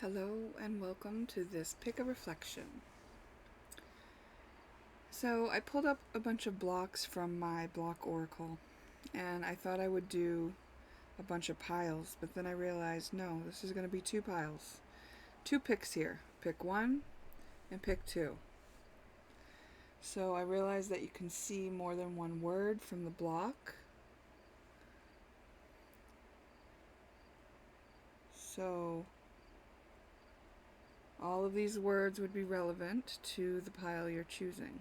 Hello and welcome to this pick a reflection. So I pulled up a bunch of blocks from my block oracle and I thought I would do a bunch of piles, but then I realized no, this is going to be two piles. Two picks here. Pick one and pick two. So I realized that you can see more than one word from the block. So all of these words would be relevant to the pile you're choosing.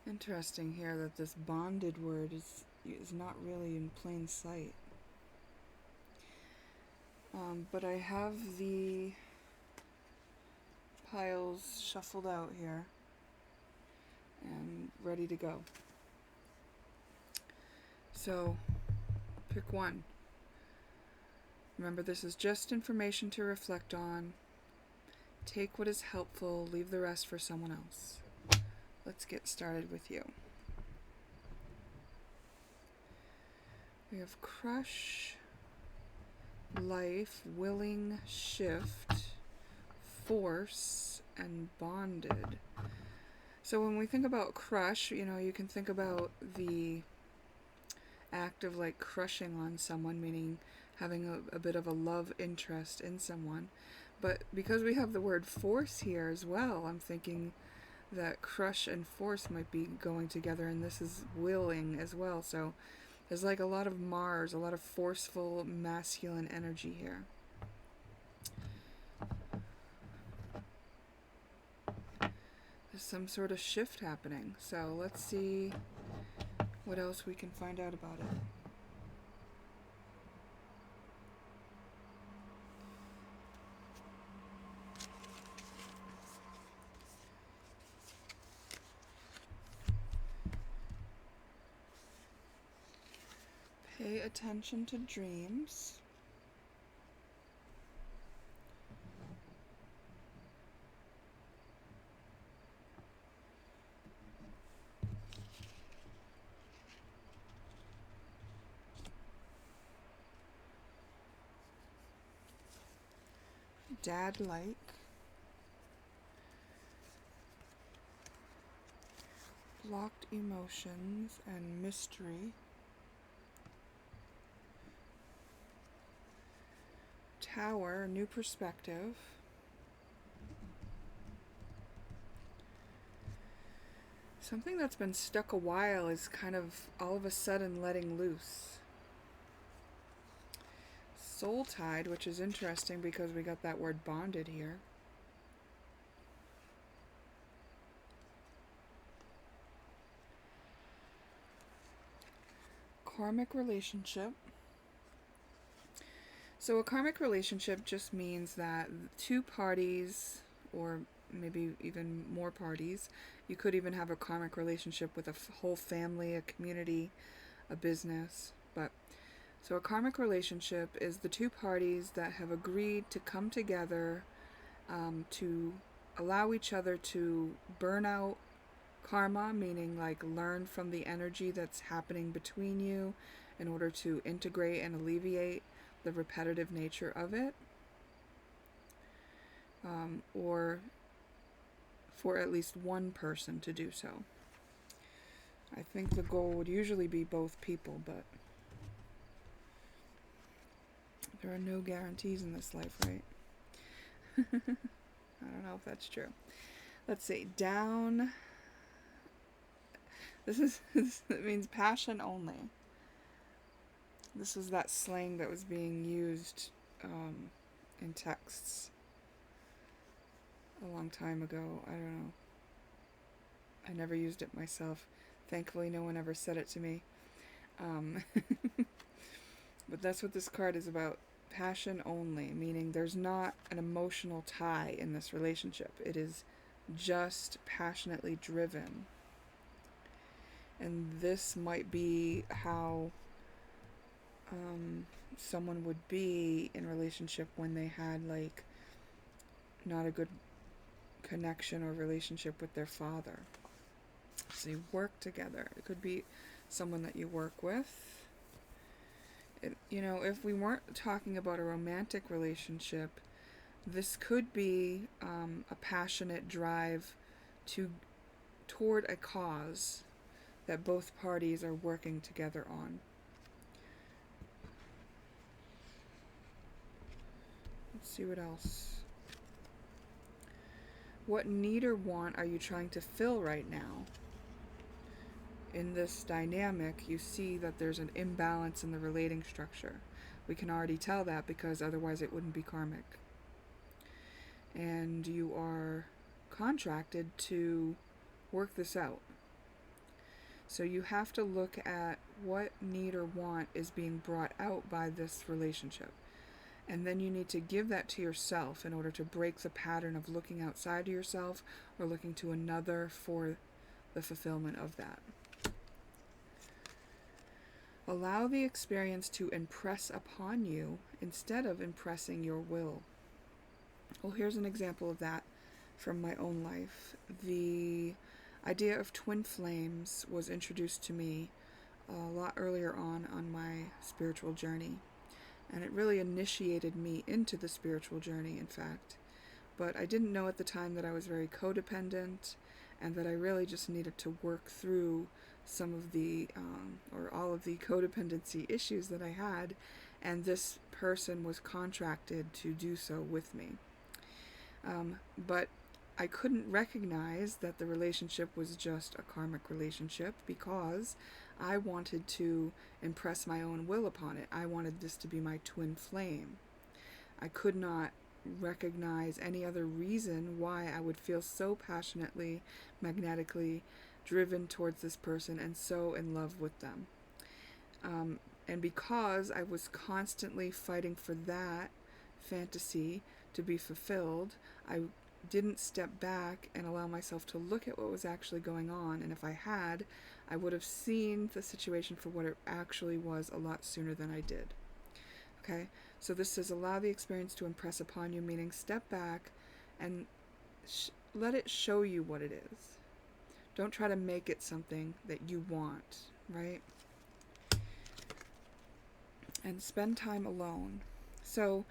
Interesting here that this bonded word is not really in plain sight. But I have the piles shuffled out here and ready to go. So, pick one. Remember, this is just information to reflect on. Take what is helpful, leave the rest for someone else. Let's get started with you. We have crush, life, willing, shift, force, and bonded. So when we think about crush, you can think about the act of like crushing on someone, meaning having a bit of a love interest in someone. But because we have the word force here as well, I'm thinking that crush and force might be going together, and this is willing as well. So there's like a lot of Mars, a lot of forceful masculine energy here. There's some sort of shift happening. So let's see what else we can find out about it. Pay attention to dreams. Dad-like. Blocked emotions and mystery. Tower, new perspective. Something that's been stuck a while is kind of all of a sudden letting loose. Soul tied, which is interesting because we got that word bonded here. Karmic relationship. So a karmic relationship just means that two parties, or maybe even more parties, you could even have a karmic relationship with a whole family, a community, a business. But so a karmic relationship is the two parties that have agreed to come together to allow each other to burn out karma, meaning like learn from the energy that's happening between you in order to integrate and alleviate the repetitive nature of it, or for at least one person to do so. I think the goal would usually be both people, but there are no guarantees in this life, right? I don't know if that's true. Let's see. Down. That means passion only. This was that slang that was being used in texts a long time ago. I don't know. I never used it myself. Thankfully, no one ever said it to me. But that's what this card is about. Passion only, meaning there's not an emotional tie in this relationship. It is just passionately driven. And this might be how someone would be in relationship when they had like not a good connection or relationship with their father. So you work together. It could be someone that you work with. If we weren't talking about a romantic relationship, this could be a passionate drive toward a cause that both parties are working together on. Let's see what else. What need or want are you trying to fill right now? In this dynamic, you see that there's an imbalance in the relating structure. We can already tell that because otherwise it wouldn't be karmic. And you are contracted to work this out. So you have to look at what need or want is being brought out by this relationship. And then you need to give that to yourself in order to break the pattern of looking outside of yourself or looking to another for the fulfillment of that. Allow the experience to impress upon you instead of impressing your will. Well, here's an example of that from my own life. The idea of twin flames was introduced to me a lot earlier on my spiritual journey. And it really initiated me into the spiritual journey, in fact. But I didn't know at the time that I was very codependent and that I really just needed to work through some of the, or all of the codependency issues that I had, and this person was contracted to do so with me. But I couldn't recognize that the relationship was just a karmic relationship because I wanted to impress my own will upon it. I wanted this to be my twin flame. I could not recognize any other reason why I would feel so passionately, magnetically driven towards this person and so in love with them. And because I was constantly fighting for that fantasy to be fulfilled, I didn't step back and allow myself to look at what was actually going on. And if I had, I would have seen the situation for what it actually was a lot sooner than I did. Okay, so this says allow the experience to impress upon you, meaning step back and let it show you what it is. Don't try to make it something that you want, right? And spend time alone. So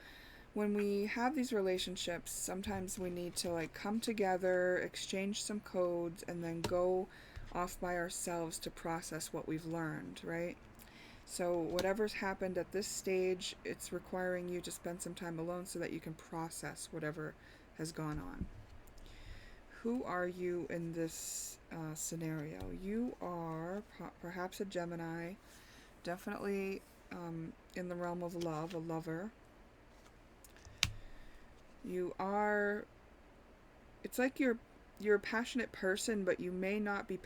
when we have these relationships, sometimes we need to come together, exchange some codes, and then go off by ourselves to process what we've learned, right? So whatever's happened at this stage, it's requiring you to spend some time alone so that you can process whatever has gone on. Who are you in this scenario? You are perhaps a Gemini, definitely in the realm of love, a lover. You are, it's like you're a passionate person, but you may not be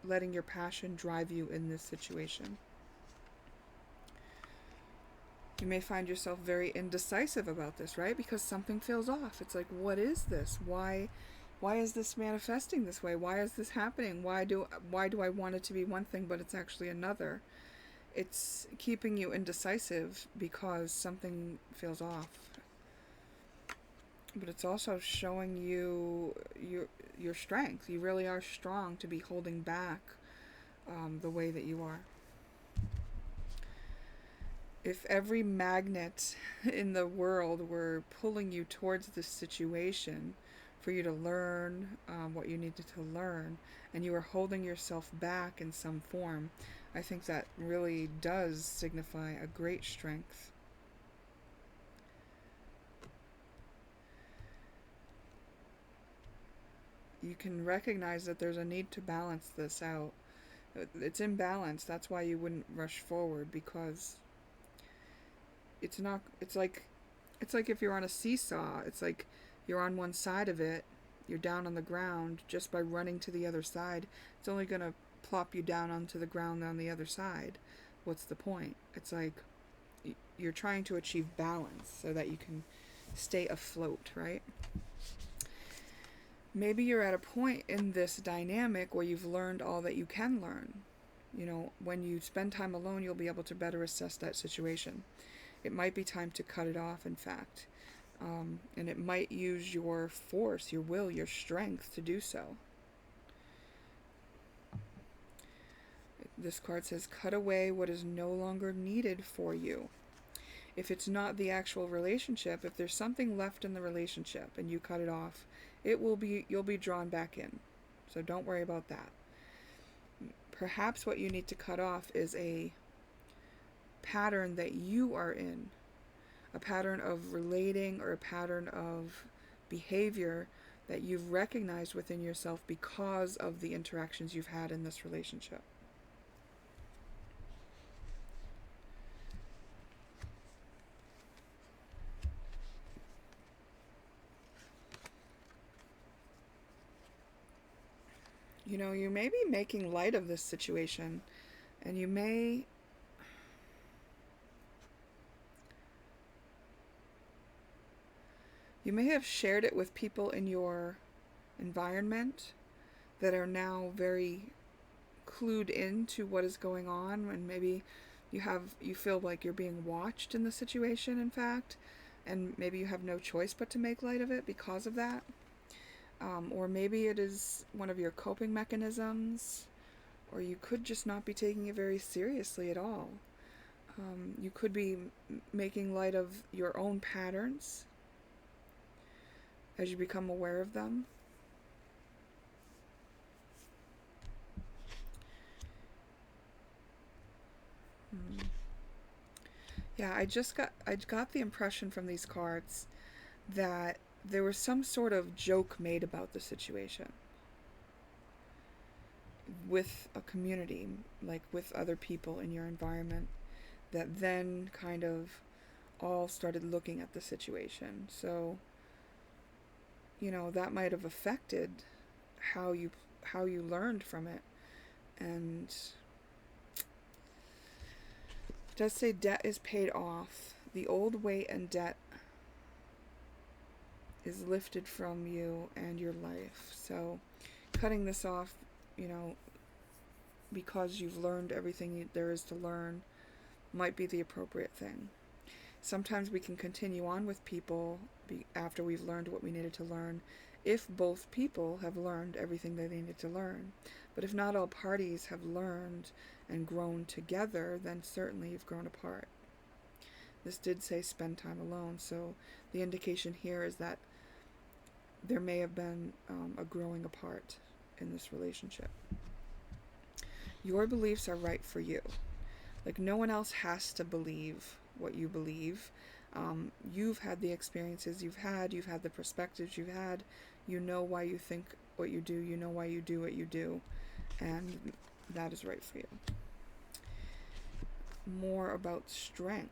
letting your passion drive you in this situation. You may find yourself very indecisive about this, right? Because something feels off. It's like, what is this? Why is this manifesting this way? Why is this happening? Why do I want it to be one thing, but it's actually another? It's keeping you indecisive because something feels off. But it's also showing you your strength. You really are strong to be holding back the way that you are. If every magnet in the world were pulling you towards this situation for you to learn what you needed to learn, and you are holding yourself back in some form, I think that really does signify a great strength. You can recognize that there's a need to balance this out. It's imbalanced. That's why you wouldn't rush forward, because it's like if you're on a seesaw. It's like you're on one side of it, you're down on the ground. Just by running to the other side, it's only going to plop you down onto the ground on the other side. What's the point? It's like you're trying to achieve balance so that you can stay afloat, right? Maybe you're at a point in this dynamic where you've learned all that you can learn. When you spend time alone, you'll be able to better assess that situation. It might be time to cut it off, in fact. And it might use your force, your will, your strength to do so. This card says, cut away what is no longer needed for you. If it's not the actual relationship, if there's something left in the relationship and you cut it off, you'll be drawn back in. So don't worry about that. Perhaps what you need to cut off is a pattern that you are in, a pattern of relating or a pattern of behavior that you've recognized within yourself because of the interactions you've had in this relationship. You may be making light of this situation, and you may have shared it with people in your environment that are now very clued into what is going on, and maybe you feel like you're being watched in the situation, in fact, and maybe you have no choice but to make light of it because of that. Or maybe it is one of your coping mechanisms, or you could just not be taking it very seriously at all. You could be making light of your own patterns as you become aware of them. Yeah, I got the impression from these cards that there was some sort of joke made about the situation with a community, like with other people in your environment, that then kind of all started looking at the situation. So, that might have affected how you learned from it. And it does say debt is paid off. The old weight and debt is lifted from you and your life. So cutting this off, because you've learned everything there is to learn, might be the appropriate thing. Sometimes we can continue on with people after we've learned what we needed to learn, if both people have learned everything they needed to learn. But if not all parties have learned and grown together, then certainly you've grown apart. This did say spend time alone, so the indication here is that there may have been a growing apart in this relationship. Your beliefs are right for you. Like, no one else has to believe what you believe. You've had the experiences you've had the perspectives you've had, you know why you think what you do, you know why you do what you do, and that is right for you. More about strength.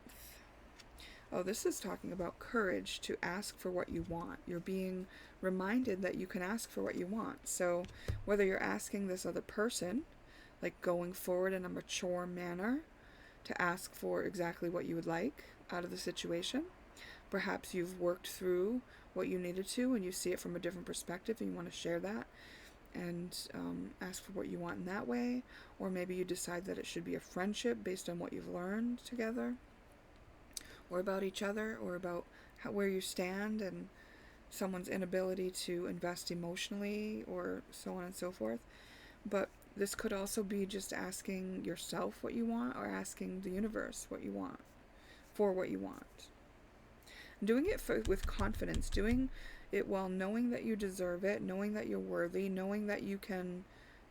Oh, this is talking about courage to ask for what you want. You're being reminded that you can ask for what you want. So whether you're asking this other person, like going forward in a mature manner to ask for exactly what you would like out of the situation, perhaps you've worked through what you needed to and you see it from a different perspective and you want to share that and ask for what you want in that way. Or maybe you decide that it should be a friendship based on what you've learned together, or about each other, or about where you stand and someone's inability to invest emotionally, or so on and so forth. But this could also be just asking yourself what you want, or asking the universe what you want, for what you want. Doing it with confidence, doing it while knowing that you deserve it, knowing that you're worthy, knowing that you can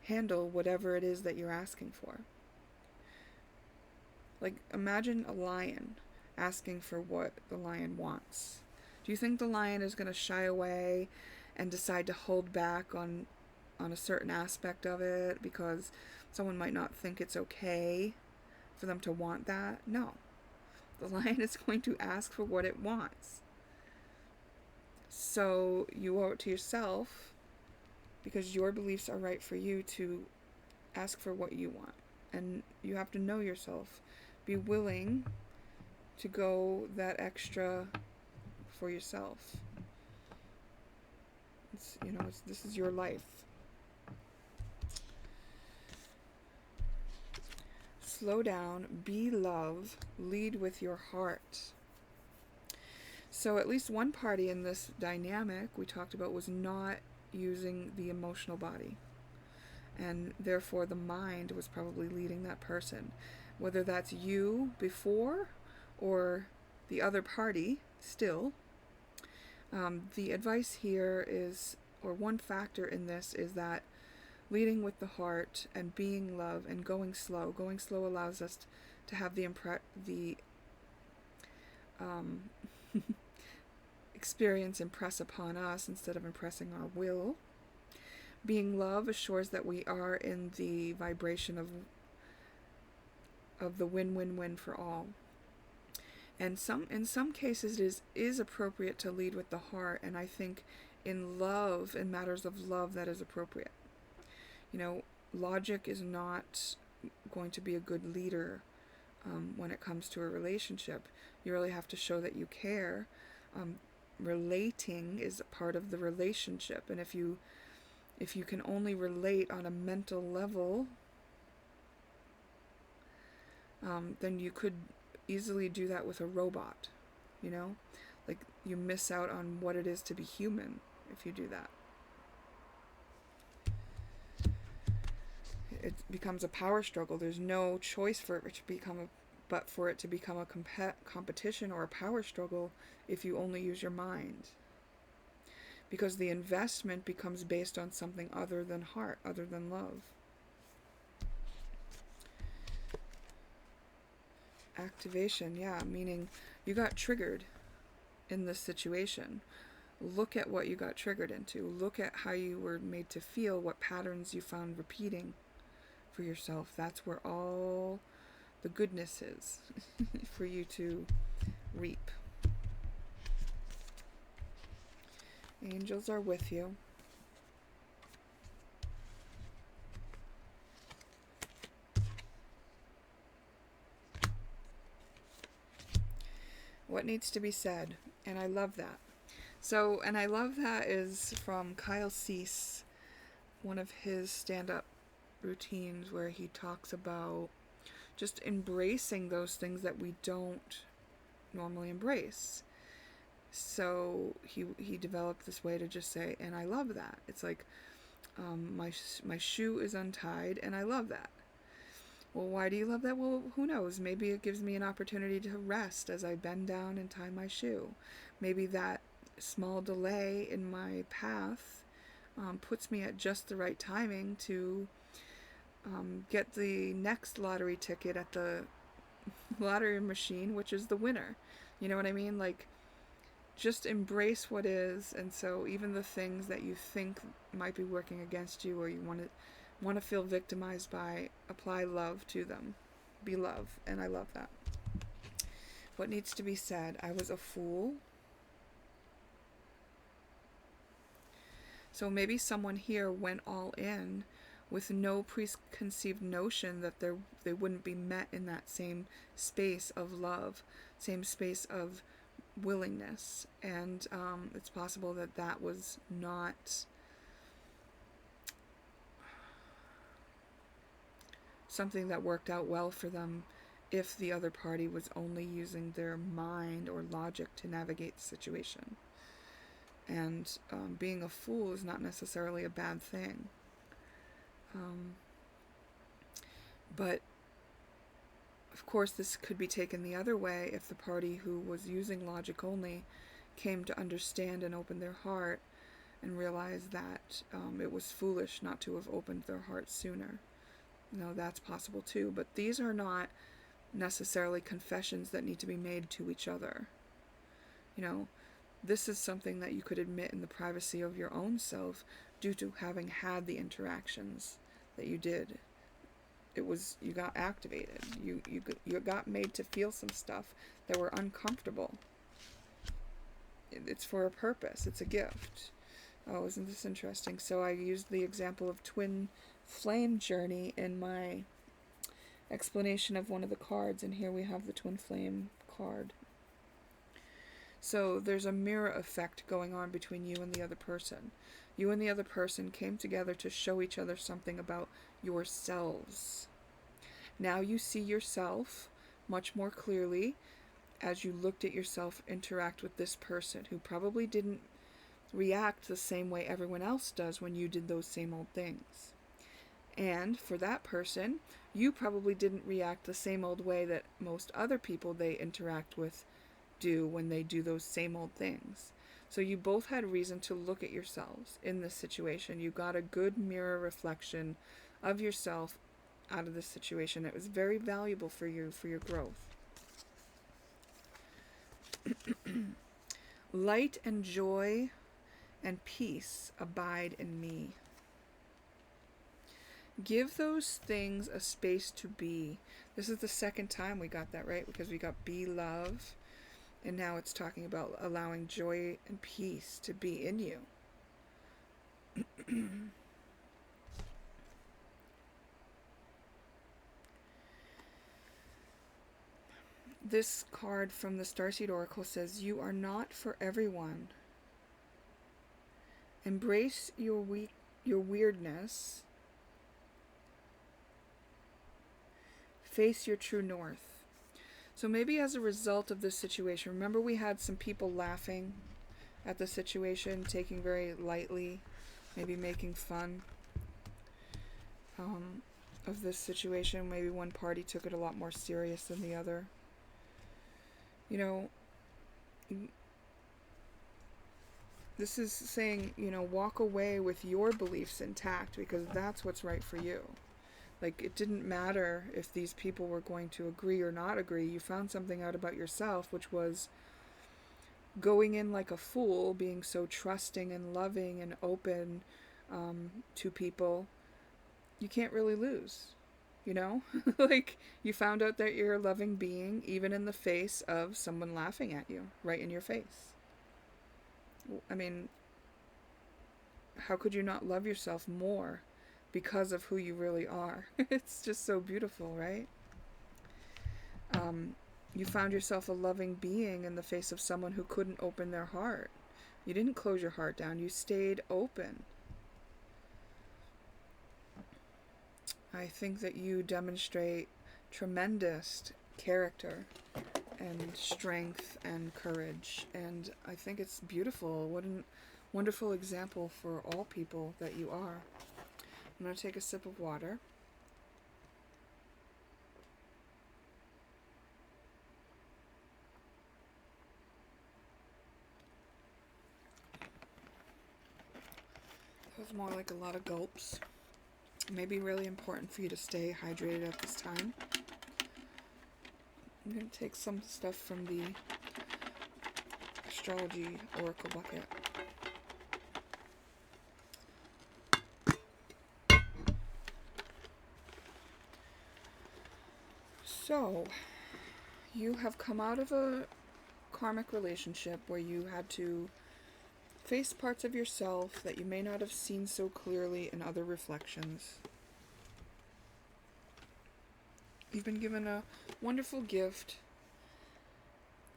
handle whatever it is that you're asking for. Like, imagine a lion asking for what the lion wants. Do you think the lion is going to shy away and decide to hold back on a certain aspect of it because someone might not think it's okay for them to want that? No. The lion is going to ask for what it wants. So you owe it to yourself, because your beliefs are right for you, to ask for what you want. And you have to know yourself. Be willing to go that extra for yourself. This is your life. Slow down, be love, lead with your heart. So at least one party in this dynamic we talked about was not using the emotional body. And therefore the mind was probably leading that person. Whether that's you before or the other party still, the advice here is, or one factor in this is that leading with the heart and being love and going slow. Going slow allows us to have the experience impress upon us instead of impressing our will. Being love assures that we are in the vibration of the win-win-win for all. And in some cases it is appropriate to lead with the heart, and I think in love, in matters of love, that is appropriate. Logic is not going to be a good leader when it comes to a relationship. You really have to show that you care. Relating is a part of the relationship, and if you can only relate on a mental level, then you could easily do that with a robot. Like, you miss out on what it is to be human if you do that. It becomes a power struggle. There's no choice for it to become a competition or a power struggle if you only use your mind. Because the investment becomes based on something other than heart, other than love. Activation, meaning you got triggered in this situation. Look at what you got triggered into. Look at how you were made to feel, what patterns you found repeating for yourself. That's where all the goodness is for you to reap. Angels are with you. What needs to be said? And I love that. And I love that is from Kyle Cease, one of his stand-up routines, where he talks about just embracing those things that we don't normally embrace. So he developed this way to just say, and I love that. It's like, my shoe is untied, and I love that. Well, why do you love that? Well, who knows? Maybe it gives me an opportunity to rest as I bend down and tie my shoe. Maybe that small delay in my path puts me at just the right timing to get the next lottery ticket at the lottery machine, which is the winner. You know what I mean? Like, just embrace what is. And so even the things that you think might be working against you, or you want to feel victimized by, apply love to them. Be love. And I love that. What needs to be said? I was a fool. So maybe someone here went all in with no preconceived notion that they wouldn't be met in that same space of love, same space of willingness. And it's possible that was not something that worked out well for them if the other party was only using their mind or logic to navigate the situation. And being a fool is not necessarily a bad thing. But of course this could be taken the other way if the party who was using logic only came to understand and open their heart and realize that it was foolish not to have opened their heart sooner. That's possible too, but these are not necessarily confessions that need to be made to each other. This is something that you could admit in the privacy of your own self due to having had the interactions that you did. You got activated. You got made to feel some stuff that were uncomfortable. It's for a purpose. It's a gift. Oh, isn't this interesting? So I used the example of twin flame journey in my explanation of one of the cards, and here we have the twin flame card. So there's a mirror effect going on between you and the other person. You and the other person came together to show each other something about yourselves. Now you see yourself much more clearly as you looked at yourself interact with this person who probably didn't react the same way everyone else does when you did those same old things. And for that person, you probably didn't react the same old way that most other people they interact with do when they do those same old things. So you both had reason to look at yourselves in this situation. You got a good mirror reflection of yourself out of this situation. It was very valuable for you, for your growth. Light and joy and peace abide in me. Give those things a space to be. This is the second time we got that right, because we got be love, and now it's talking about allowing joy and peace to be in you. This card from the Starseed Oracle says, you are not for everyone. Embrace your weirdness. Face your true north. So maybe as a result of this situation, remember we had some people laughing at the situation, taking very lightly, maybe making fun of this situation. Maybe one party took it a lot more serious than the other. You know, this is saying, walk away with your beliefs intact, because that's what's right for you. Like, it didn't matter if these people were going to agree or not agree. You found something out about yourself, which was going in like a fool, being so trusting and loving and open to people. You can't really lose, like, you found out that you're a loving being, even in the face of someone laughing at you, right in your face. I mean, how could you not love yourself more because of who you really are? It's just so beautiful, right? You found yourself a loving being in the face of someone who couldn't open their heart. You didn't close your heart down. You stayed open. I think that you demonstrate tremendous character and strength and courage, and I think it's beautiful. What a wonderful example for all people that you are. I'm going to take a sip of water. That was more like a lot of gulps. It may be really important for you to stay hydrated at this time. I'm going to take some stuff from the astrology oracle bucket. So, you have come out of a karmic relationship where you had to face parts of yourself that you may not have seen so clearly in other reflections. You've been given a wonderful gift,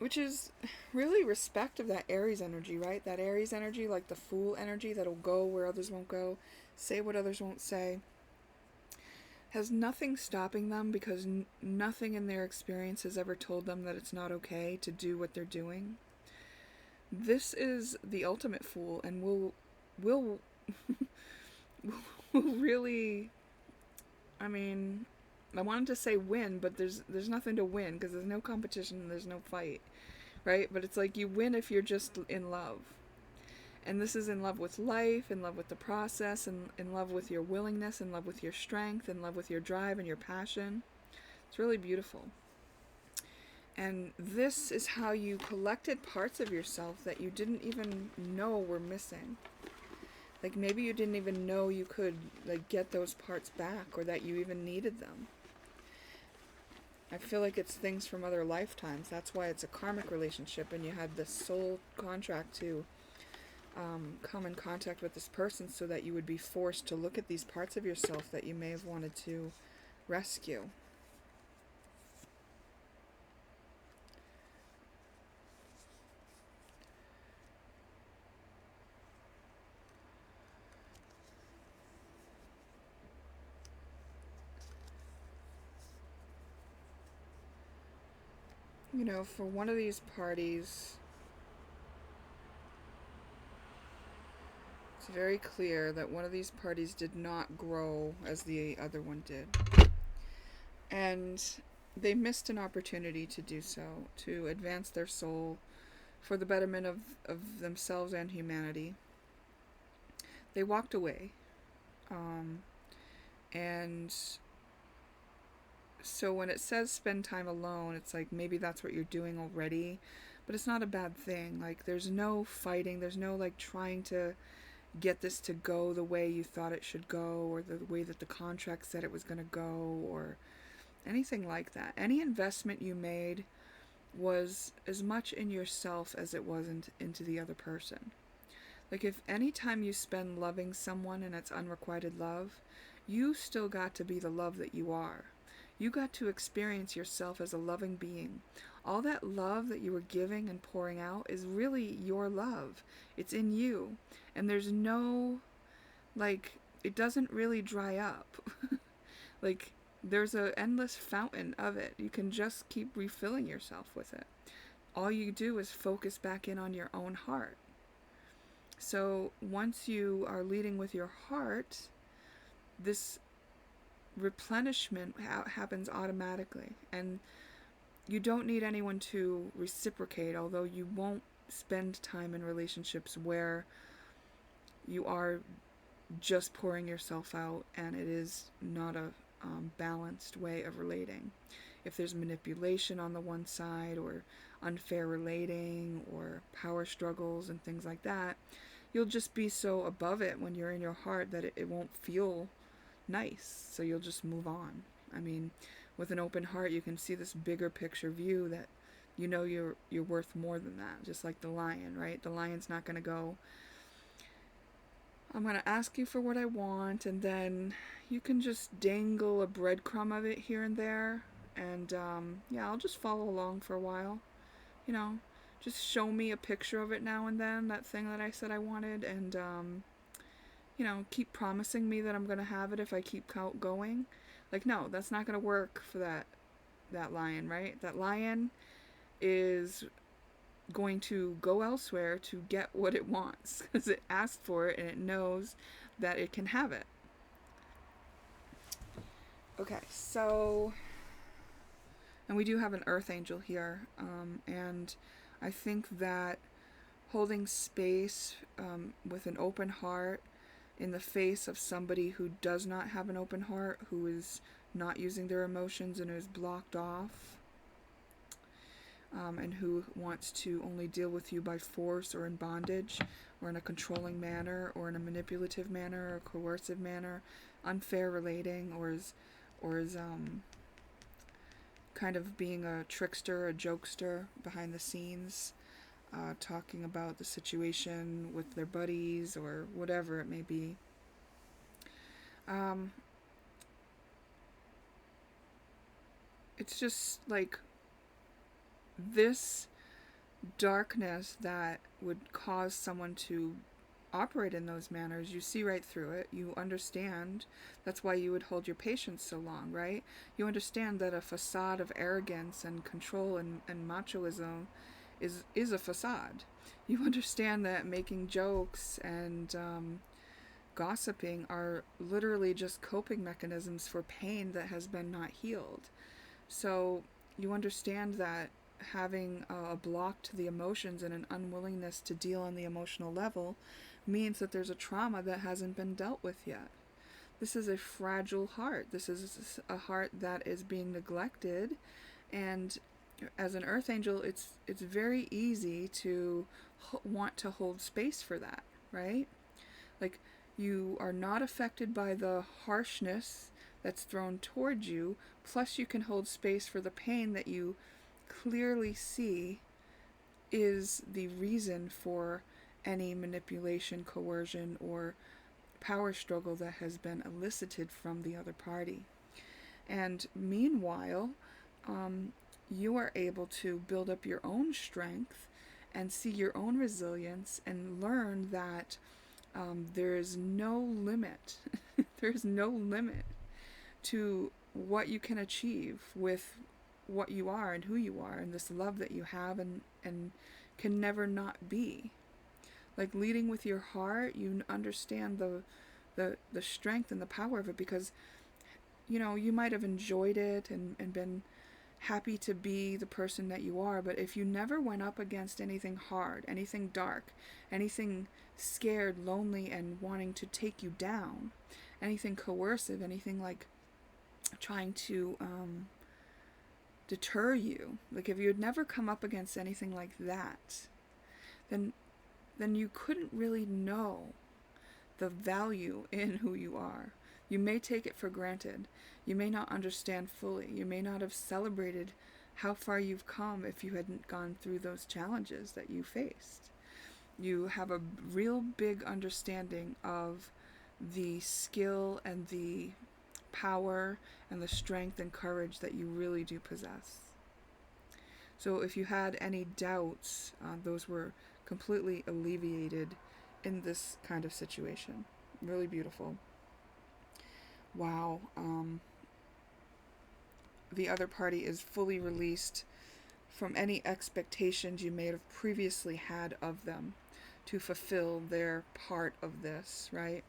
which is really respect of that Aries energy, right? That Aries energy, like the Fool energy that'll go where others won't go, say what others won't say, has nothing stopping them, because nothing in their experience has ever told them that it's not okay to do what they're doing. This is the ultimate Fool, and will will really, I mean, I wanted to say win, but there's nothing to win, because there's no competition and there's no fight, right? But it's like you win if you're just in love. And this is in love with life, in love with the process, and in love with your willingness, in love with your strength, in love with your drive and your passion. It's really beautiful. And this is how you collected parts of yourself that you didn't even know were missing. Like, maybe you didn't even know you could, like, get those parts back, or that you even needed them. I feel like it's things from other lifetimes. That's why it's a karmic relationship, and you had this soul contract to come in contact with this person, so that you would be forced to look at these parts of yourself that you may have wanted to rescue. For one of these parties, it's very clear that one of these parties did not grow as the other one did. And they missed an opportunity to do so, to advance their soul for the betterment of themselves and humanity. They walked away. And so when it says spend time alone, it's like maybe that's what you're doing already, but it's not a bad thing. Like, there's no fighting, there's no like trying to get this to go the way you thought it should go, or the way that the contract said it was going to go, or anything like that. Any investment you made was as much in yourself as it was into the other person. Like, if any time you spend loving someone and it's unrequited love, you still got to be the love that you are. You got to experience yourself as a loving being. All that love that you were giving and pouring out is really your love. It's in you. And there's no, like, it doesn't really dry up. Like, there's an endless fountain of it. You can just keep refilling yourself with it. All you do is focus back in on your own heart. So once you are leading with your heart, this replenishment happens automatically. And you don't need anyone to reciprocate, although you won't spend time in relationships where you are just pouring yourself out and it is not a balanced way of relating. If there's manipulation on the one side, or unfair relating, or power struggles and things like that, you'll just be so above it when you're in your heart that it won't feel nice. So you'll just move on. I mean, with an open heart, you can see this bigger picture view that you're worth more than that. Just like the lion, right? The lion's not going to go, I'm going to ask you for what I want, and then you can just dangle a breadcrumb of it here and there, and I'll just follow along for a while. Just show me a picture of it now and then, that thing that I said I wanted, and keep promising me that I'm going to have it if I keep going. Like, no, that's not going to work for that lion, right? That lion is going to go elsewhere to get what it wants because it asked for it and it knows that it can have it. Okay, so, and we do have an earth angel here, and I think that holding space with an open heart in the face of somebody who does not have an open heart, who is not using their emotions and is blocked off, and who wants to only deal with you by force or in bondage or in a controlling manner or in a manipulative manner or coercive manner, unfair relating, or is kind of being a trickster, a jokester behind the scenes, talking about the situation with their buddies or whatever it may be. It's just like this darkness that would cause someone to operate in those manners. You see right through it. You understand. That's why you would hold your patience so long, right? You understand that a facade of arrogance and control and machoism is a facade. You understand that making jokes and gossiping are literally just coping mechanisms for pain that has been not healed. So you understand that having a block to the emotions and an unwillingness to deal on the emotional level means that there's a trauma that hasn't been dealt with yet. This is a fragile heart. This is a heart that is being neglected, and as an earth angel, it's very easy to want to hold space for that, right? Like, you are not affected by the harshness that's thrown towards you, plus you can hold space for the pain that you clearly see is the reason for any manipulation, coercion, or power struggle that has been elicited from the other party. And meanwhile, you are able to build up your own strength and see your own resilience and learn that there is no limit. There's no limit to what you can achieve with what you are and who you are, and this love that you have, and can never not be. Like leading with your heart, you understand the strength and the power of it, because you might have enjoyed it and been happy to be the person that you are, but if you never went up against anything hard, anything dark, anything scared, lonely, and wanting to take you down, anything coercive, anything like trying to deter you, like if you had never come up against anything like that, then you couldn't really know the value in who you are. You may take it for granted. You may not understand fully. You may not have celebrated how far you've come if you hadn't gone through those challenges that you faced. You have a real big understanding of the skill and the power and the strength and courage that you really do possess. So if you had any doubts, those were completely alleviated in this kind of situation. Really beautiful. Wow. The other party is fully released from any expectations you may have previously had of them to fulfill their part of this, right?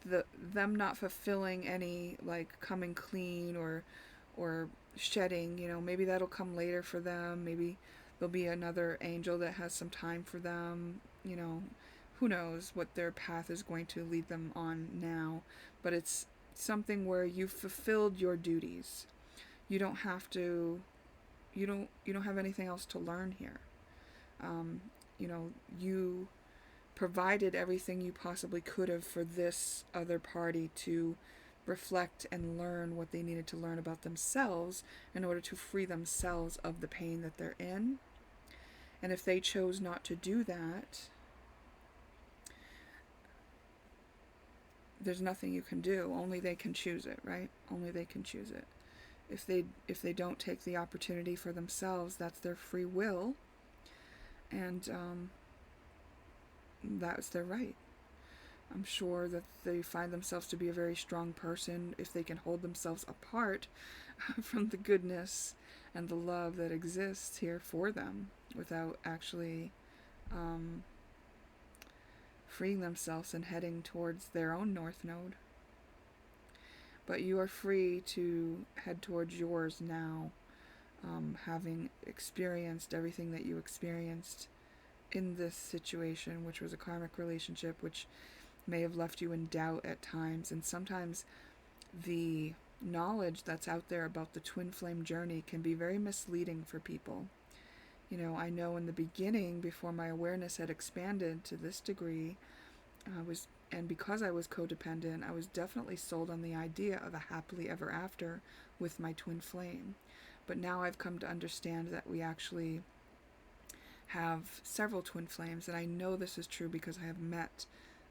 Them not fulfilling any, like, coming clean or shedding, maybe that'll come later for them. Maybe there'll be another angel that has some time for them. Who knows what their path is going to lead them on now, but it's something where you've fulfilled your duties. You don't have to, you don't have anything else to learn here. You provided everything you possibly could have for this other party to reflect and learn what they needed to learn about themselves in order to free themselves of the pain that they're in. And if they chose not to do that, there's nothing you can do. Only they can choose it, right? Only they can choose it. If they don't take the opportunity for themselves, that's their free will, and that's their right. I'm sure that they find themselves to be a very strong person if they can hold themselves apart from the goodness and the love that exists here for them without actually freeing themselves and heading towards their own north node. But you are free to head towards yours now, having experienced everything that you experienced in this situation, which was a karmic relationship, which may have left you in doubt at times. And sometimes the knowledge that's out there about the twin flame journey can be very misleading for people. I know in the beginning, before my awareness had expanded to this degree, and because I was codependent, I was definitely sold on the idea of a happily ever after with my twin flame. But now I've come to understand that we actually have several twin flames, and I know this is true because I have met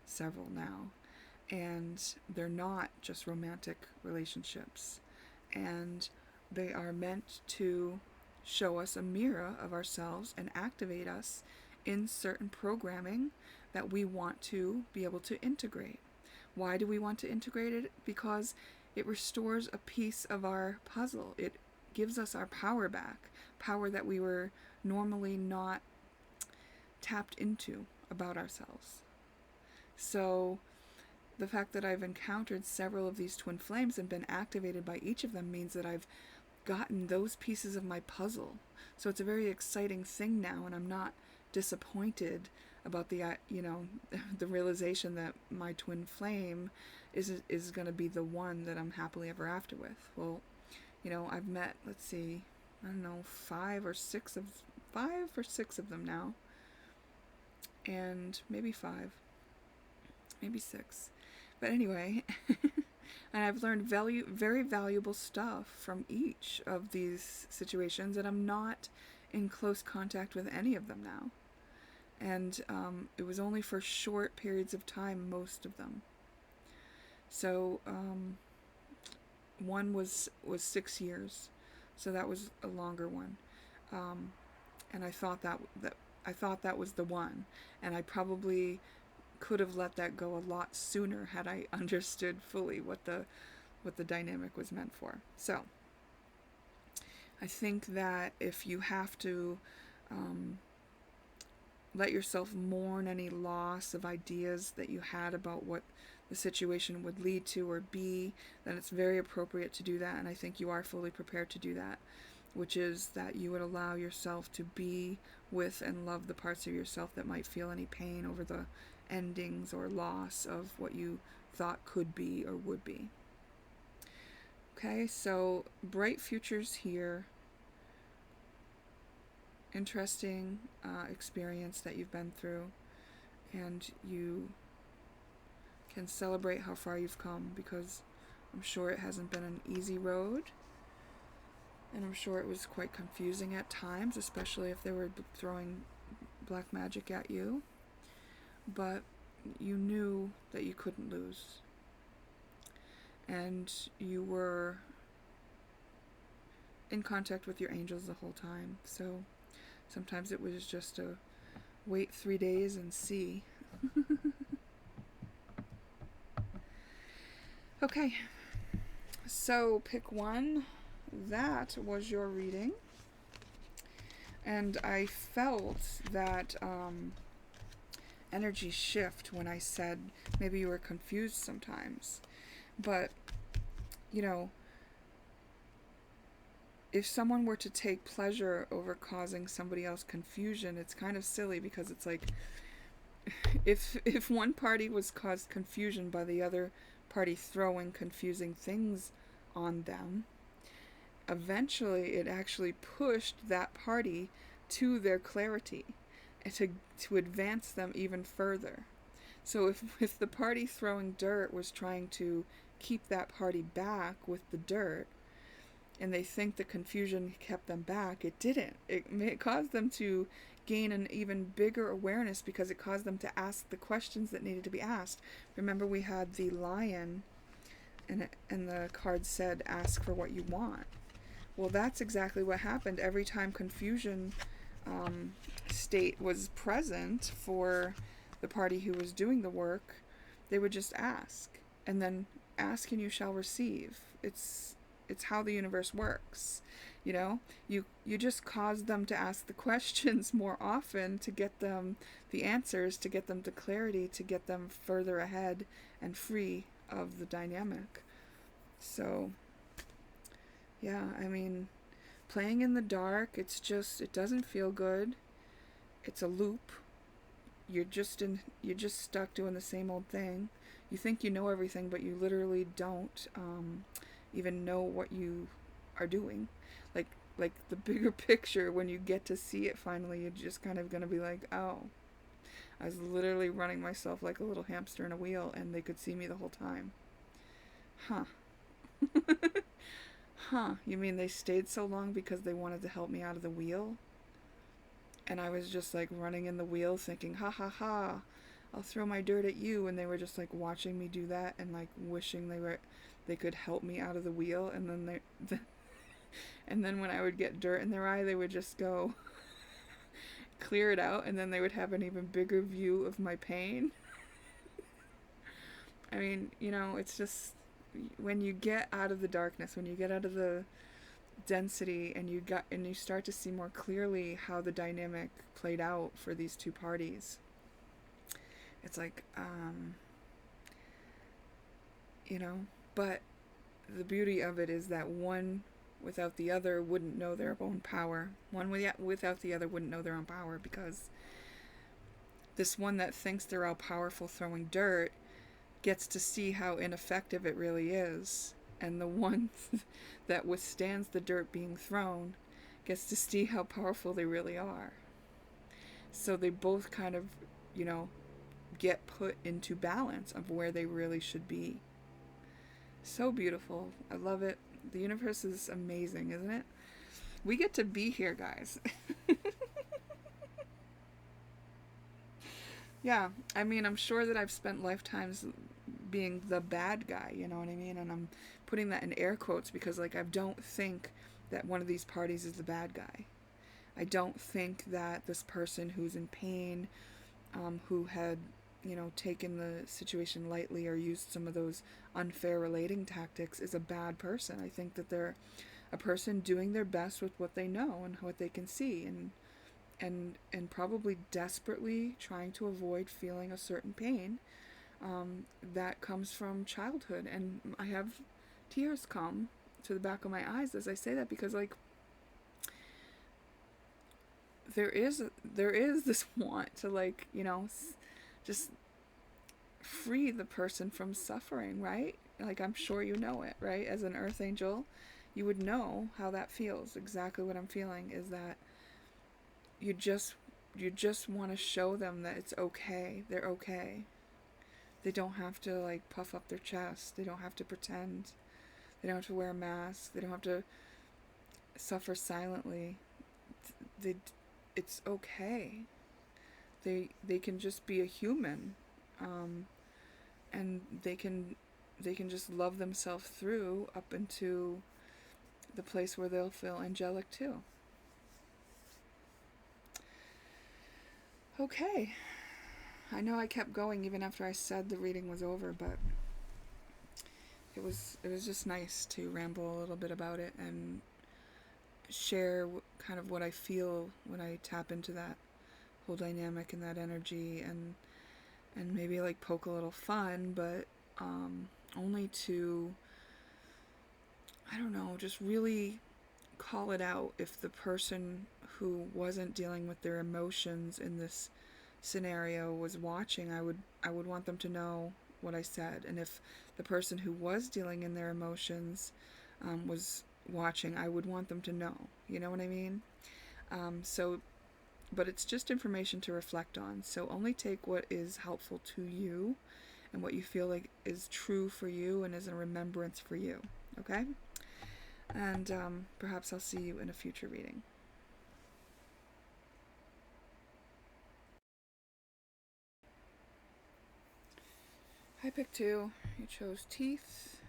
several now. And they're not just romantic relationships. And they are meant to show us a mirror of ourselves and activate us in certain programming that we want to be able to integrate. Why do we want to integrate it? Because it restores a piece of our puzzle. It gives us our power back, power that we were normally not tapped into about ourselves. So the fact that I've encountered several of these twin flames and been activated by each of them means that I've gotten those pieces of my puzzle. So it's a very exciting thing now, and I'm not disappointed about the the realization that my twin flame is going to be the one that I'm happily ever after with. Well, I've met, let's see, I don't know, five or six of them now, and maybe six, but anyway. And I've learned very valuable stuff from each of these situations, and I'm not in close contact with any of them now. And it was only for short periods of time, most of them. So one was 6 years, so that was a longer one. And I thought that was the one, and I probably could have let that go a lot sooner had I understood fully what the dynamic was meant for. So I think that if you have to let yourself mourn any loss of ideas that you had about what the situation would lead to or be, then it's very appropriate to do that, and I think you are fully prepared to do that, which is that you would allow yourself to be with and love the parts of yourself that might feel any pain over the endings or loss of what you thought could be or would be. Okay, so bright futures here. Interesting experience that you've been through, and you can celebrate how far you've come, because I'm sure it hasn't been an easy road, and I'm sure it was quite confusing at times, especially if they were throwing black magic at you, but you knew that you couldn't lose, and you were in contact with your angels the whole time. So sometimes it was just a wait 3 days and see. Okay, so pick one. That was your reading. And I felt that energy shift when I said maybe you were confused sometimes. But, you know, if someone were to take pleasure over causing somebody else confusion, it's kind of silly, because it's like, if one party was caused confusion by the other party throwing confusing things on them, eventually it actually pushed that party to their clarity and to advance them even further. So if the party throwing dirt was trying to keep that party back with the dirt, and they think the confusion kept them back, it didn't. It caused them to gain an even bigger awareness, because it caused them to ask the questions that needed to be asked. Remember, we had the lion, and the card said, ask for what you want. Well, that's exactly what happened. Every time confusion state was present for the party who was doing the work, they would just ask. And then ask and you shall receive. It's how the universe works. You know, you just cause them to ask the questions more often to get them the answers, to get them to clarity, to get them further ahead and free of the dynamic. So, yeah, I mean, playing in the dark, it doesn't feel good. It's a loop. You're just stuck doing the same old thing. You think you know everything, but you literally don't even know what you are doing. Like the bigger picture, when you get to see it finally, you're just kind of going to be like, oh, I was literally running myself like a little hamster in a wheel, and they could see me the whole time. Huh. Huh, you mean they stayed so long because they wanted to help me out of the wheel? And I was just like running in the wheel thinking, ha ha ha, I'll throw my dirt at you, and they were just like watching me do that and like wishing they could help me out of the wheel, and then and then when I would get dirt in their eye, they would just go clear it out, and then they would have an even bigger view of my pain. I mean, you know, it's just, when you get out of the darkness, when you get out of the density, and you start to see more clearly how the dynamic played out for these two parties, it's like, you know, but the beauty of it is that one without the other wouldn't know their own power. One without the other wouldn't know their own power, because this one that thinks they're all powerful throwing dirt gets to see how ineffective it really is, and the one that withstands the dirt being thrown gets to see how powerful they really are. So they both kind of, you know, get put into balance of where they really should be. So beautiful. I love it. The universe is amazing, isn't it? We get to be here, guys. Yeah, I mean, I'm sure that I've spent lifetimes being the bad guy, you know what I mean? And I'm putting that in air quotes because, like, I don't think that one of these parties is the bad guy. I don't think that this person who's in pain, who had, you know, taken the situation lightly or used some of those unfair relating tactics, is a bad person. I think that they're a person doing their best with what they know and what they can see, and probably desperately trying to avoid feeling a certain pain that comes from childhood. And I have tears come to the back of my eyes as I say that, because like there is this want to, like, you know, just free the person from suffering, right? Like, I'm sure you know it, right? As an earth angel, you would know how that feels. Exactly what I'm feeling is that you just want to show them that it's okay. They're okay. They don't have to like puff up their chest. They don't have to pretend. They don't have to wear a mask. They don't have to suffer silently. They, it's okay. They can just be a human, and they can just love themselves through up into the place where they'll feel angelic too. Okay. I know I kept going even after I said the reading was over, but it was just nice to ramble a little bit about it and share kind of what I feel when I tap into that whole dynamic and that energy, and maybe like poke a little fun, but only to, I don't know, just really call it out if the person who wasn't dealing with their emotions in this scenario was watching. I would want them to know what I said, and if the person who was dealing in their emotions was watching, I would want them to know. You know what I mean? But it's just information to reflect on. So only take what is helpful to you and what you feel like is true for you and is a remembrance for you. Okay? And perhaps I'll see you in a future reading. I picked 2. You chose teeth,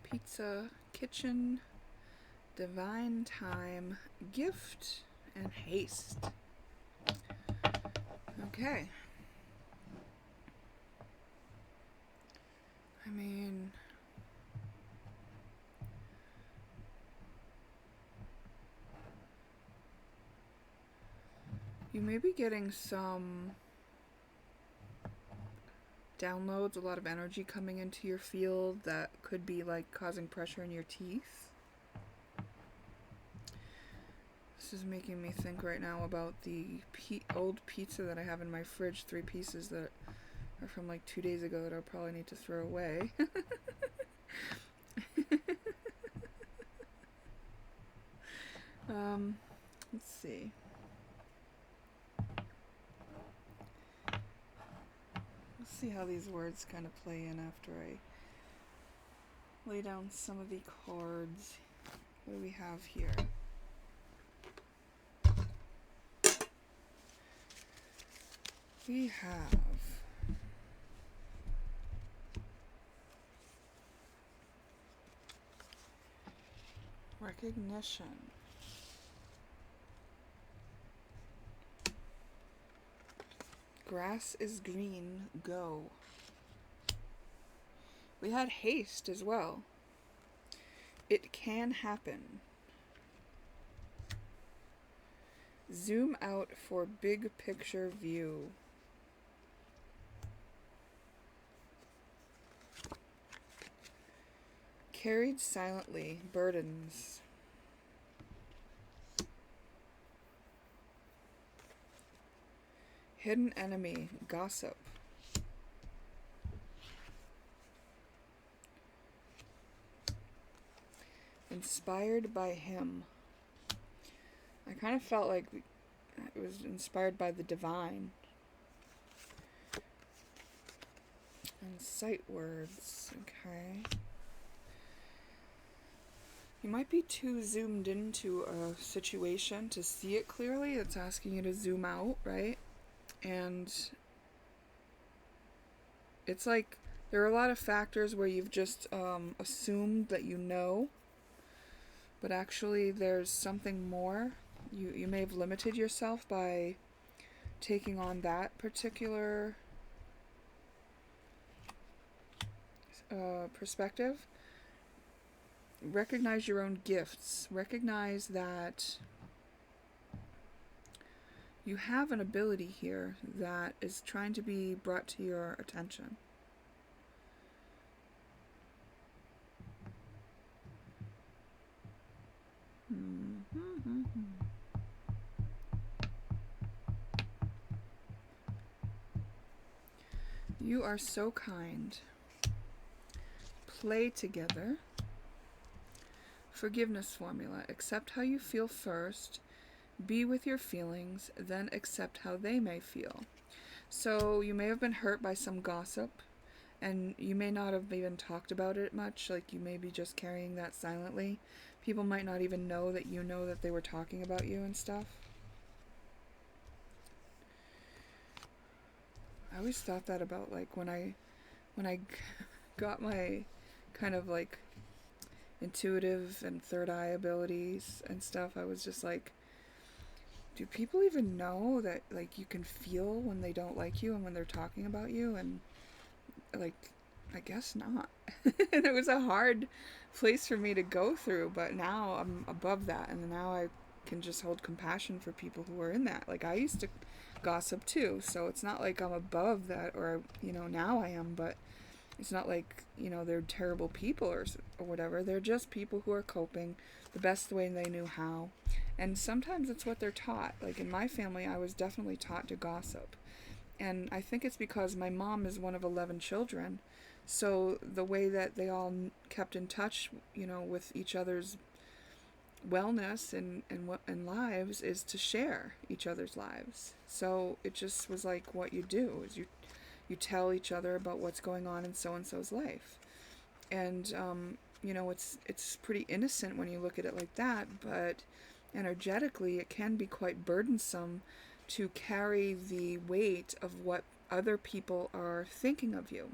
pizza, kitchen, divine time, gift, and haste. Okay. I mean, you may be getting some downloads, a lot of energy coming into your field that could be like causing pressure in your teeth. This is making me think right now about the old pizza that I have in my fridge, 3 pieces that are from like 2 days ago that I'll probably need to throw away. Let's see. Let's see how these words kind of play in after I lay down some of the cards. What do we have here? We have recognition. Grass is green, go. We had haste as well. It can happen. Zoom out for big picture view. Carried silently, burdens. Hidden enemy, gossip. Inspired by him. I kind of felt like it was inspired by the divine. And sight words, okay. You might be too zoomed into a situation to see it clearly. It's asking you to zoom out, right? And it's like there are a lot of factors where you've just assumed that you know, but actually there's something more. You may have limited yourself by taking on that particular perspective. recognize your own gifts. Recognize that you have an ability here that is trying to be brought to your attention. You are so kind. Play together. Forgiveness formula. Accept how you feel first. Be with your feelings, then accept how they may feel. So you may have been hurt by some gossip, and you may not have even talked about it much, like you may be just carrying that silently. People might not even know that you know that they were talking about you and stuff. I always thought that about, like, when I got my kind of like intuitive and third eye abilities and stuff, I was just like, do people even know that, like, you can feel when they don't like you and when they're talking about you? And, like, I guess not. And it was a hard place for me to go through, but now I'm above that, and now I can just hold compassion for people who are in that. Like, I used to gossip too, so it's not like I'm above that, or, you know, now I am, but it's not like, you know, they're terrible people or whatever. They're just people who are coping the best way they knew how. And sometimes it's what they're taught. Like in my family, I was definitely taught to gossip. And I think it's because my mom is one of 11 children. So the way that they all kept in touch, you know, with each other's wellness and lives is to share each other's lives. So it just was like what you do is you tell each other about what's going on in so and so's life. And you know, it's pretty innocent when you look at it like that, but energetically it can be quite burdensome to carry the weight of what other people are thinking of you.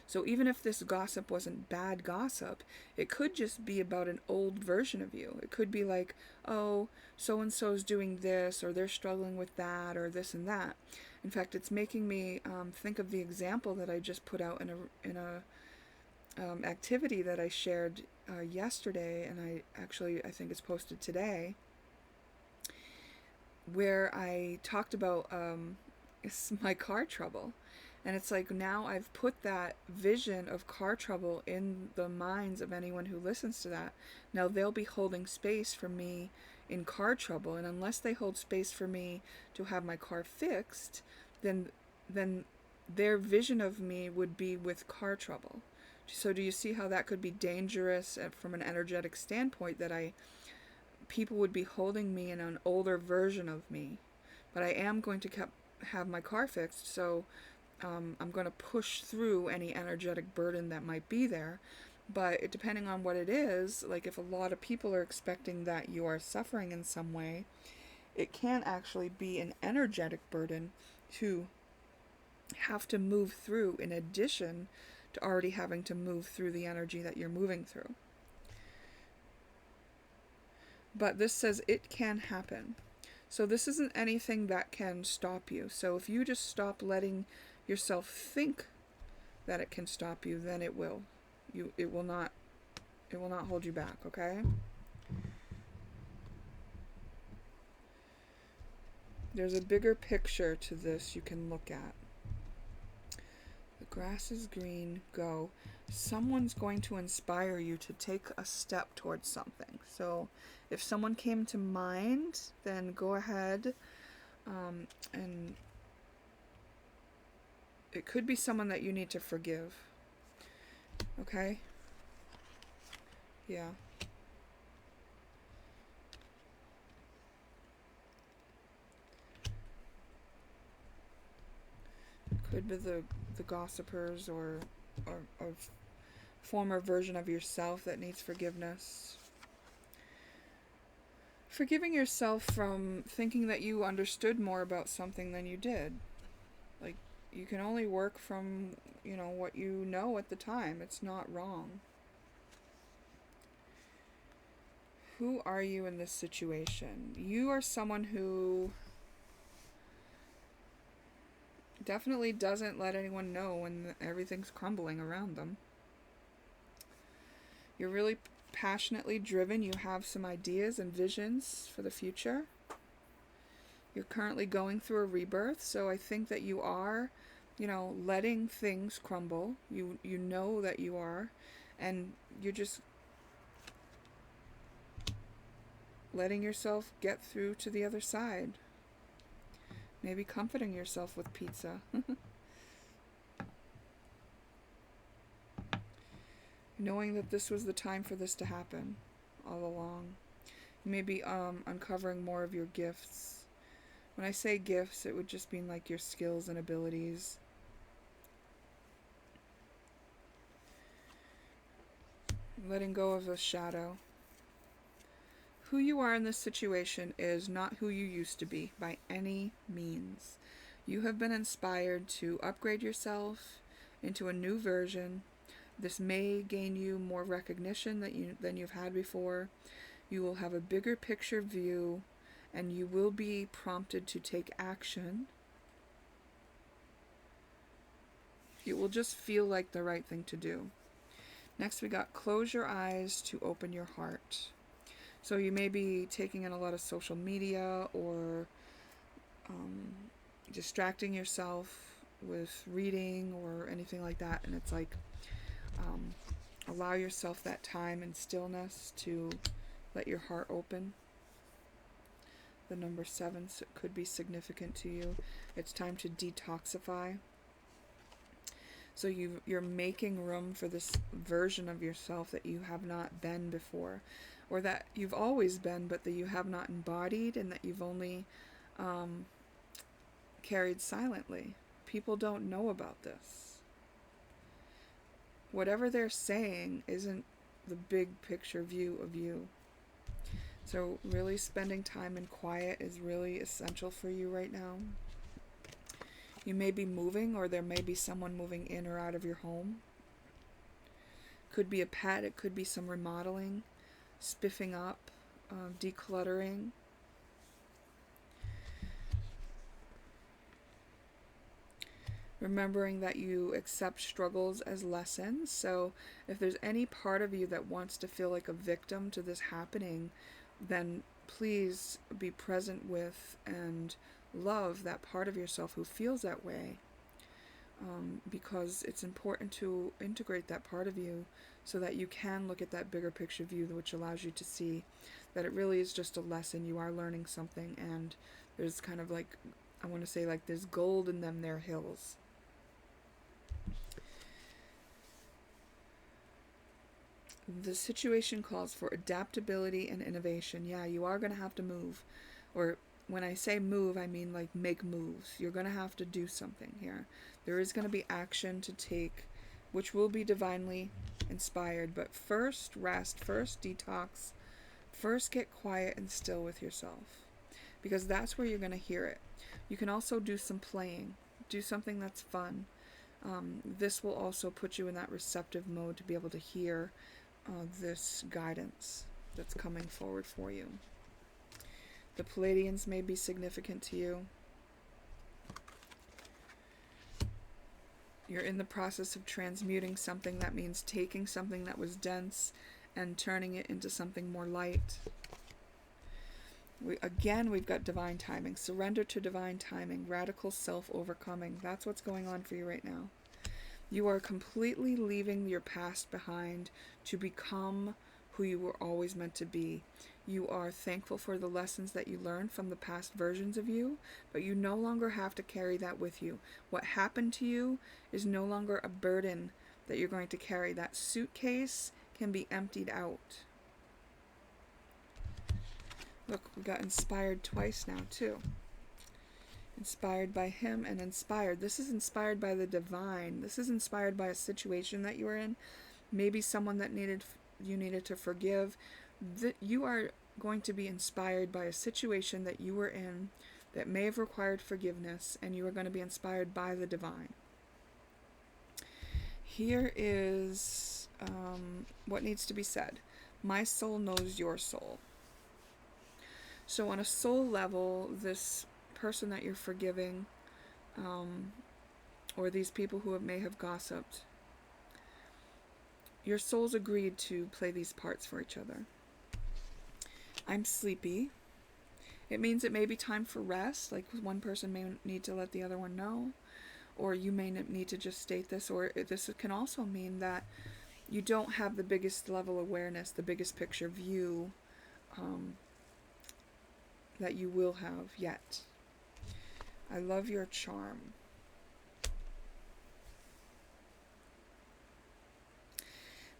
So even if this gossip wasn't bad gossip, it could just be about an old version of you. It could be like, oh, so-and-so's doing this, or they're struggling with that, or this and that. In fact, it's making me think of the example that I just put out in a activity that I shared yesterday, and I think it's posted today, where I talked about my car trouble. And it's like now I've put that vision of car trouble in the minds of anyone who listens to that. Now they'll be holding space for me in car trouble, and unless they hold space for me to have my car fixed, then their vision of me would be with car trouble. So do you see how that could be dangerous from an energetic standpoint, that people would be holding me in an older version of me? But I am going to have my car fixed, so I'm going to push through any energetic burden that might be there. But depending on what it is, like if a lot of people are expecting that you are suffering in some way, it can actually be an energetic burden to have to move through, in addition to already having to move through the energy that you're moving through. But this says it can happen. So this isn't anything that can stop you. So if you just stop letting yourself think that it can stop you, then it will. It will not hold you back, okay? There's a bigger picture to this you can look at. The grass is green, go. Someone's going to inspire you to take a step towards something. So if someone came to mind, then go ahead, and it could be someone that you need to forgive. Okay? Yeah. Could be the gossipers or a former version of yourself that needs forgiveness. Forgiving yourself from thinking that you understood more about something than you did. Like, you can only work from, you know, what you know at the time. It's not wrong. Who are you in this situation? You are someone who definitely doesn't let anyone know when everything's crumbling around them. You're really passionately driven. You have some ideas and visions for the future. You're currently going through a rebirth, so I think that you are, letting things crumble. You know that you are, and you're just letting yourself get through to the other side. Maybe comforting yourself with pizza. Knowing that this was the time for this to happen all along. Maybe uncovering more of your gifts. When I say gifts, it would just mean like your skills and abilities. Letting go of the shadow. Who you are in this situation is not who you used to be by any means. You have been inspired to upgrade yourself into a new version. This may gain you more recognition than you've had before. You will have a bigger picture view, and you will be prompted to take action. It will just feel like the right thing to do. Next, we got close your eyes to open your heart. So you may be taking in a lot of social media or distracting yourself with reading or anything like that, and it's like allow yourself that time and stillness to let your heart open. The number 7 could be significant to you. It's time to detoxify. So you're making room for this version of yourself that you have not been before, or that you've always been but that you have not embodied, and that you've only carried silently. People don't know about this. Whatever they're saying isn't the big picture view of you. So really spending time in quiet is really essential for you right now. You may be moving, or there may be someone moving in or out of your home. Could be a pet, it could be some remodeling, spiffing up, decluttering. Remembering that you accept struggles as lessons. So if there's any part of you that wants to feel like a victim to this happening, then please be present with and love that part of yourself who feels that way, because it's important to integrate that part of you so that you can look at that bigger picture view, which allows you to see that it really is just a lesson. You are learning something, and there's kind of like, I want to say, like there's gold in them there hills. The situation calls for adaptability and innovation. Yeah, you are going to have to move. Or when I say move, I mean like make moves. You're going to have to do something here. There is going to be action to take, which will be divinely inspired. But first, rest. First, detox. First, get quiet and still with yourself, because that's where you're going to hear it. You can also do some playing. Do something that's fun. This will also put you in that receptive mode to be able to hear this guidance that's coming forward for you. The Pleiadians may be significant to you. You're in the process of transmuting something. That means taking something that was dense and turning it into something more light. We've got divine timing. Surrender to divine timing. Radical self-overcoming. That's what's going on for you right now. You are completely leaving your past behind to become who you were always meant to be. You are thankful for the lessons that you learned from the past versions of you, but you no longer have to carry that with you. What happened to you is no longer a burden that you're going to carry. That suitcase can be emptied out. Look, we got inspired twice now, too. Inspired by him and inspired. This is inspired by the divine. This is inspired by a situation that you were in. Maybe someone that you needed to forgive. You are going to be inspired by a situation that you were in that may have required forgiveness, and you are going to be inspired by the divine. Here is what needs to be said. My soul knows your soul. So on a soul level, this person that you're forgiving, or these people who may have gossiped, your souls agreed to play these parts for each other. I'm sleepy. It means it may be time for rest, like one person may need to let the other one know, or you may need to just state this, or this can also mean that you don't have the biggest level awareness, the biggest picture view that you will have yet. I love your charm.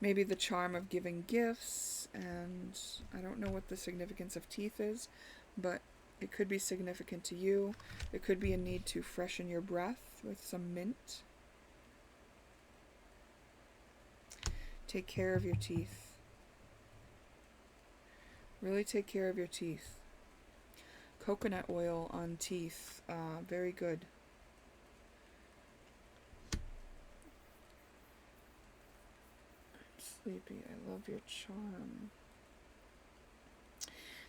Maybe the charm of giving gifts, and I don't know what the significance of teeth is, but it could be significant to you. It could be a need to freshen your breath with some mint. Take care of your teeth. Really take care of your teeth. Coconut oil on teeth, very good. Sleepy, I love your charm.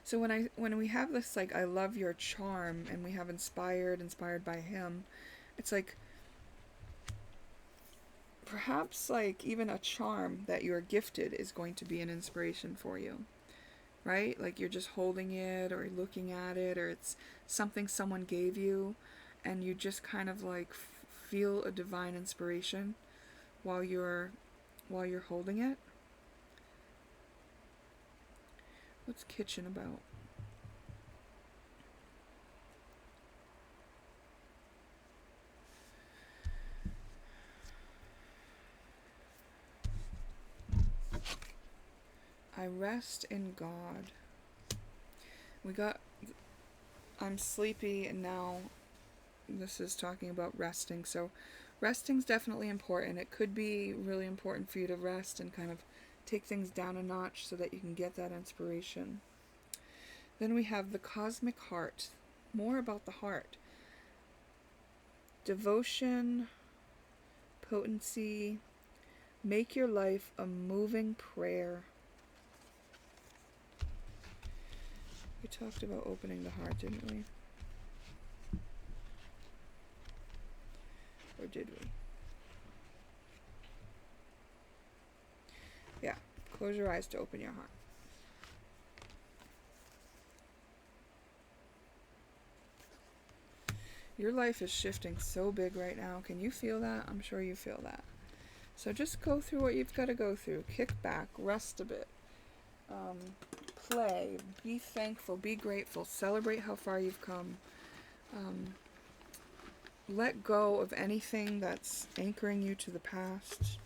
So when we have this, like, I love your charm, and we have inspired by him, it's like perhaps like even a charm that you're gifted is going to be an inspiration for you, right? Like you're just holding it or looking at it, or it's something someone gave you, and you just kind of like feel a divine inspiration while you're holding it. What's kitchen about? I rest in God. I'm sleepy, and now this is talking about resting. So resting's definitely important. It could be really important for you to rest and kind of take things down a notch so that you can get that inspiration. Then we have the cosmic heart. More about the heart. Devotion, potency, make your life a moving prayer. We talked about opening the heart, didn't we? Or did we? Yeah. Close your eyes to open your heart. Your life is shifting so big right now. Can you feel that? I'm sure you feel that. So just go through what you've got to go through. Kick back. Rest a bit. Play. Be thankful. Be grateful. Celebrate how far you've come. Let go of anything that's anchoring you to the past.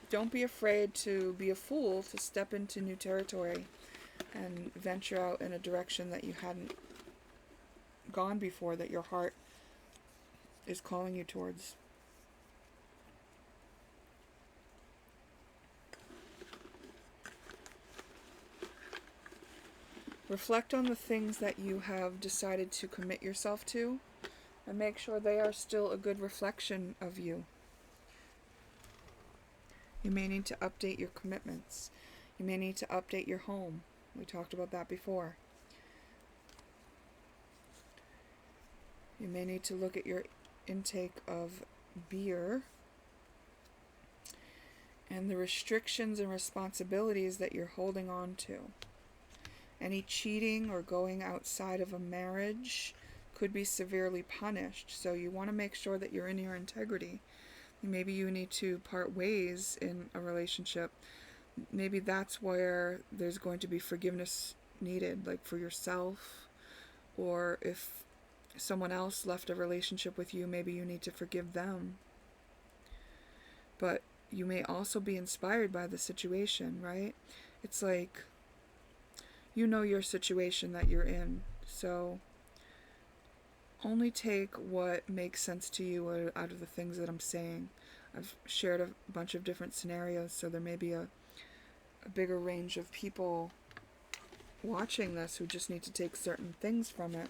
Don't be afraid to be a fool, to step into new territory and venture out in a direction that you hadn't gone before, that your heart is calling you towards. Reflect on the things that you have decided to commit yourself to, and make sure they are still a good reflection of you. You may need to update your commitments. You may need to update your home. We talked about that before. You may need to look at your intake of beer and the restrictions and responsibilities that you're holding on to. Any cheating or going outside of a marriage could be severely punished, so you want to make sure that you're in your integrity. Maybe you need to part ways in a relationship. Maybe that's where there's going to be forgiveness needed, like for yourself, or if someone else left a relationship with you, maybe you need to forgive them. But you may also be inspired by the situation, right? It's like, you know your situation that you're in, so only take what makes sense to you out of the things that I'm saying. I've shared a bunch of different scenarios, so there may be a bigger range of people watching this who just need to take certain things from it.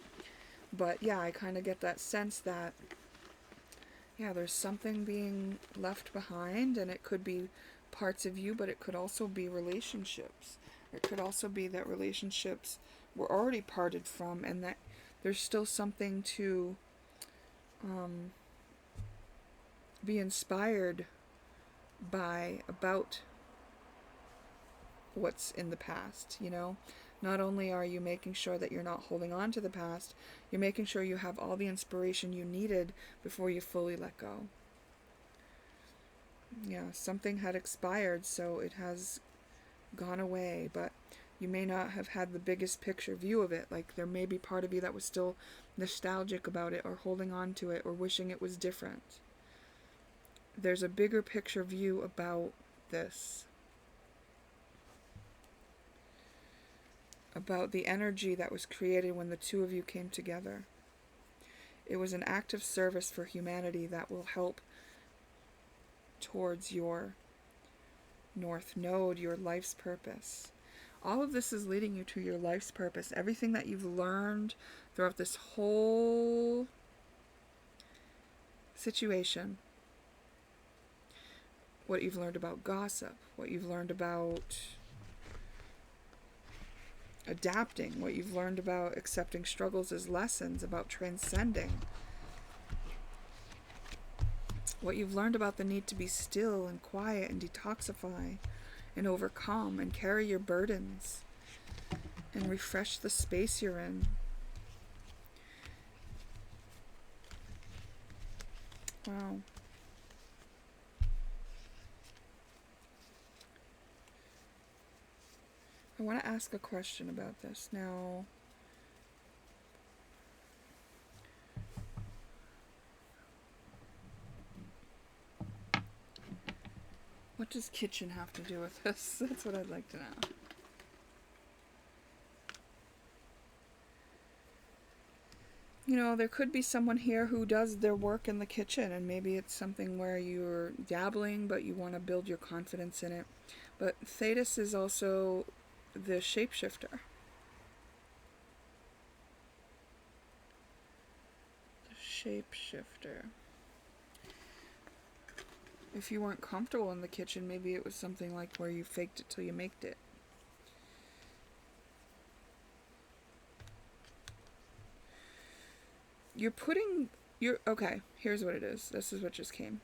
But yeah, I kind of get that sense that, yeah, there's something being left behind, and it could be parts of you, but it could also be relationships. It could also be that relationships were already parted from, and that there's still something to be inspired by about what's in the past, you know? Not only are you making sure that you're not holding on to the past, you're making sure you have all the inspiration you needed before you fully let go. Yeah, something had expired, so it has gone away, but you may not have had the biggest picture view of it. Like, there may be part of you that was still nostalgic about it, or holding on to it, or wishing it was different. There's a bigger picture view about this. About the energy that was created when the two of you came together. It was an act of service for humanity that will help towards your North Node, your life's purpose. All of this is leading you to your life's purpose. Everything that you've learned throughout this whole situation. What you've learned about gossip. What you've learned about adapting, what you've learned about accepting struggles as lessons, about transcending, what you've learned about the need to be still and quiet and detoxify and overcome and carry your burdens and refresh the space you're in. Wow. I want to ask a question about this now. What does kitchen have to do with this? That's what I'd like to know. You know, there could be someone here who does their work in the kitchen, and maybe it's something where you're dabbling, but you want to build your confidence in it. But Thetis is also the shapeshifter. The shapeshifter. If you weren't comfortable in the kitchen, maybe it was something like where you faked it till you maked it. Okay, here's what it is. This is what just came.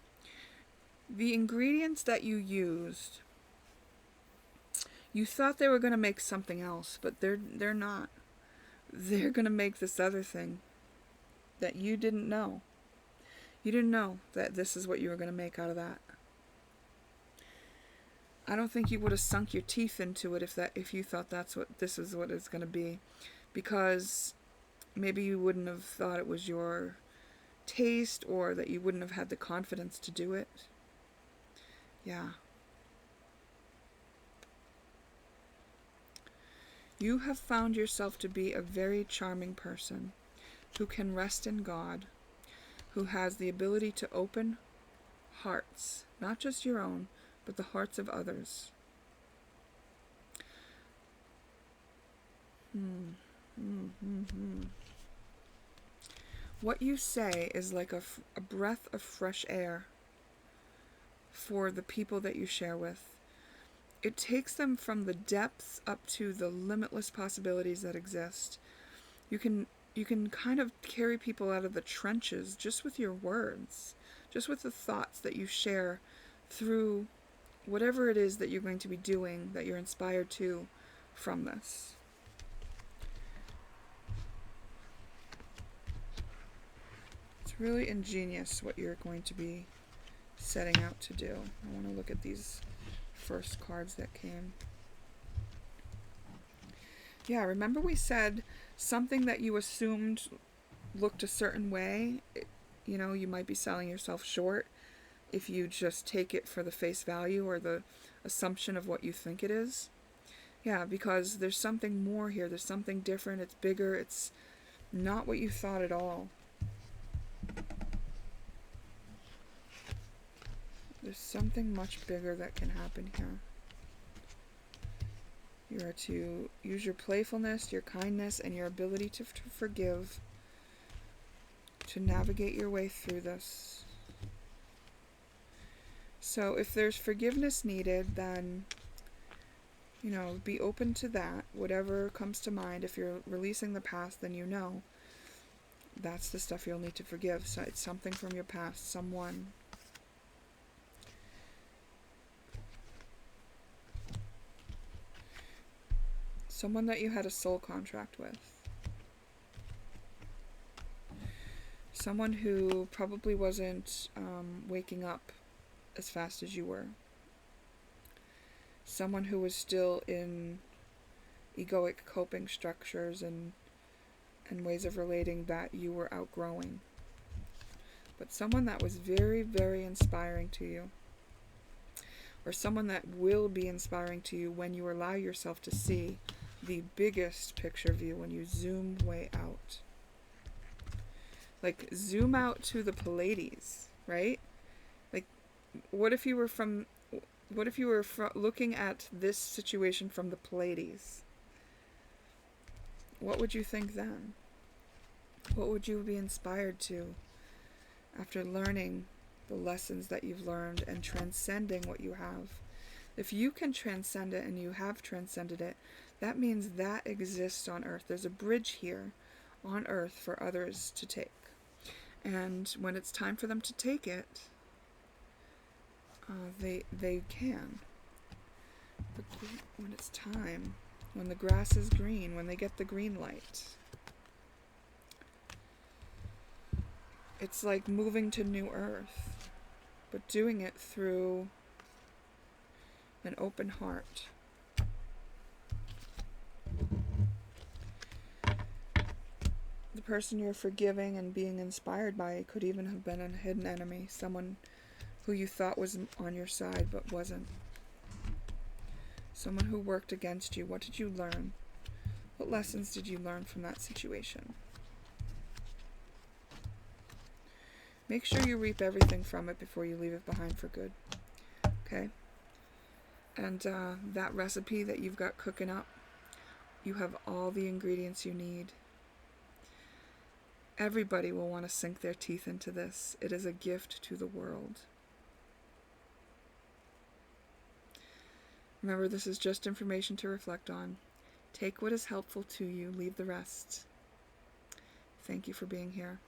The ingredients that you used, you thought they were going to make something else, but they're not. They're going to make this other thing that you didn't know. You didn't know that this is what you were going to make out of that. I don't think you would have sunk your teeth into it if you thought this is what it's going to be, because maybe you wouldn't have thought it was your taste, or that you wouldn't have had the confidence to do it. Yeah. You have found yourself to be a very charming person who can rest in God, who has the ability to open hearts, not just your own, but the hearts of others. What you say is like a breath of fresh air for the people that you share with. It takes them from the depths up to the limitless possibilities that exist. You can kind of carry people out of the trenches just with your words, just with the thoughts that you share through whatever it is that you're going to be doing, that you're inspired to from this. It's really ingenious what you're going to be setting out to do. I want to look at these first cards that came. Yeah, remember we said something that you assumed looked a certain way? You might be selling yourself short if you just take it for the face value or the assumption of what you think it is. Yeah, because there's something more here. There's something different. It's bigger. It's not what you thought at all. There's something much bigger that can happen here. You are to use your playfulness, your kindness, and your ability to forgive to navigate your way through this. So if there's forgiveness needed, then, be open to that. Whatever comes to mind. If you're releasing the past, then that's the stuff you'll need to forgive. So it's something from your past, someone. Someone that you had a soul contract with. Someone who probably wasn't waking up as fast as you were. Someone who was still in egoic coping structures and ways of relating that you were outgrowing. But someone that was very, very inspiring to you. Or someone that will be inspiring to you when you allow yourself to see the biggest picture view, when you zoom way out. Like, zoom out to the Pleiades, right? Like, what if you were looking at this situation from the Pleiades? What would you think then? What would you be inspired to after learning the lessons that you've learned and transcending what you have? If you can transcend it and you have transcended it, that means that exists on Earth. There's a bridge here on Earth for others to take. And when it's time for them to take it, they can. But when it's time, when the grass is green, when they get the green light, it's like moving to new Earth, but doing it through an open heart. The person you're forgiving and being inspired by could even have been a hidden enemy, someone who you thought was on your side but wasn't. Someone who worked against you. What did you learn? What lessons did you learn from that situation? Make sure you reap everything from it before you leave it behind for good. Okay? And that recipe that you've got cooking up, you have all the ingredients you need. Everybody will want to sink their teeth into this. It is a gift to the world. Remember, this is just information to reflect on. Take what is helpful to you, leave the rest. Thank you for being here.